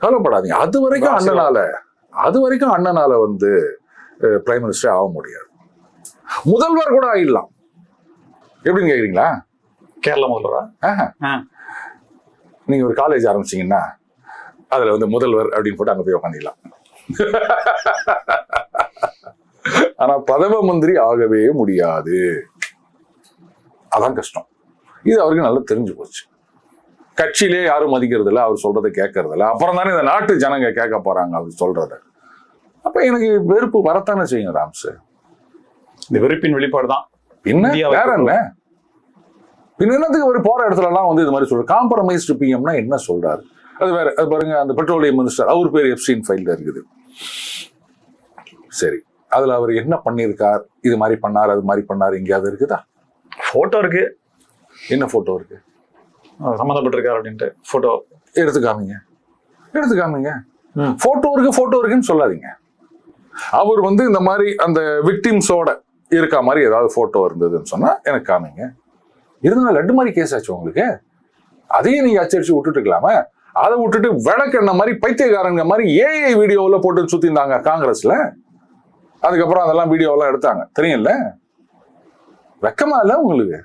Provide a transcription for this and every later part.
கவலைப்படாதீங்க. அது வரைக்கும் அண்ணனால வந்து பிரைம் மினிஸ்டர் ஆக முடியாது. முதல்வர் கூட ஆயிடலாம். எப்படின்னு கேக்குறீங்களா? கேரளா முதல்வரா? நீங்க ஒரு காலேஜ் ஆரம்பிச்சீங்கன்னா அதுல வந்து முதல்வர் அப்படின்னு போட்டு அங்க போய் உட்காந்துக்கலாம். ஆனா பிரதம மந்திரி ஆகவே முடியாது. அதான் கஷ்டம். இது அவருக்கு நல்லா தெரிஞ்சு போச்சு. கட்சியிலே யாரும் மதிக்கிறது இல்லை, அவர் சொல்றதை கேட்கறது இல்லை. அப்புறம் தானே இந்த நாட்டு ஜனங்க கேட்க போறாங்க அவர் சொல்றத. அப்ப எனக்கு வெறுப்பு வரத்தானே செய்யுங்க ராம்ஸ். இந்த வெறுப்பின் வெளிப்பாடு தான். பின்ன வேற என்ன? பின்ன என்னத்துக்கு ஒரு போற இடத்துல எல்லாம் வந்து இது மாதிரி சொல்ற காம்ப்ரமைஸ்டு பிஎம்னா என்ன சொல்றாரு? அது வேற. அது பாருங்க, அந்த பெட்ரோலியம் மினிஸ்டர் அவர் பேர் எப்ஸ்டீன் ஃபைல்ல இருக்குது. சரி, அதுல அவர் என்ன பண்ணியிருக்கார்? இது மாதிரி பண்ணார், அது மாதிரி பண்ணார், எங்கேயாவது இருக்குதா? போட்டோ இருக்கு. என்ன போட்டோ இருக்கு? சம்மந்தப்பட்டிருக்காரு அப்படின்ட்டு போட்டோ எடுத்து காமிங்க. போட்டோ இருக்குன்னு சொல்லாதீங்க. அவர் வந்து இந்த மாதிரி அந்த விக்டிம்ஸோட இருக்க மாதிரி ஏதாவது போட்டோ இருந்ததுன்னு சொன்னா எனக்கு காமிங்க. இருந்தாலும் லட்டு மாதிரி கேஸ் ஆச்சு உங்களுக்கு. அதையும் நீங்க அச்சடிச்சு விட்டுட்டுக்கலாம? அதை விட்டுட்டு விளக்கெண்ண மாதிரி பைத்தியக்காரங்க மாதிரி ஏஐ வீடியோவில் போட்டு சுத்திருந்தாங்க காங்கிரஸ்ல. அதுக்கப்புறம் அதெல்லாம் வீடியோவெல்லாம் எடுத்தாங்க, தெரியும்ல? வெக்கமா இல்ல உங்களுக்கு?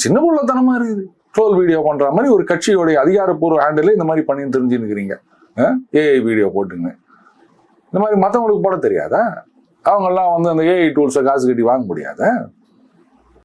சின்ன புள்ளத்தனமா இருக்குது. ட்ரோல் வீடியோ பண்ற மாதிரி ஒரு கட்சியோடைய அதிகாரப்பூர்வ ஹேண்டில் இந்த மாதிரி பண்ணி தெரிஞ்சுன்னுக்கிறீங்க. ஏஐ வீடியோ போட்டுங்க. இந்த மாதிரி மற்றவங்களுக்கு போட தெரியாதா? அவங்க எல்லாம் வந்து அந்த ஏஐ டூல்ஸை காசு கட்டி வாங்க முடியாதா?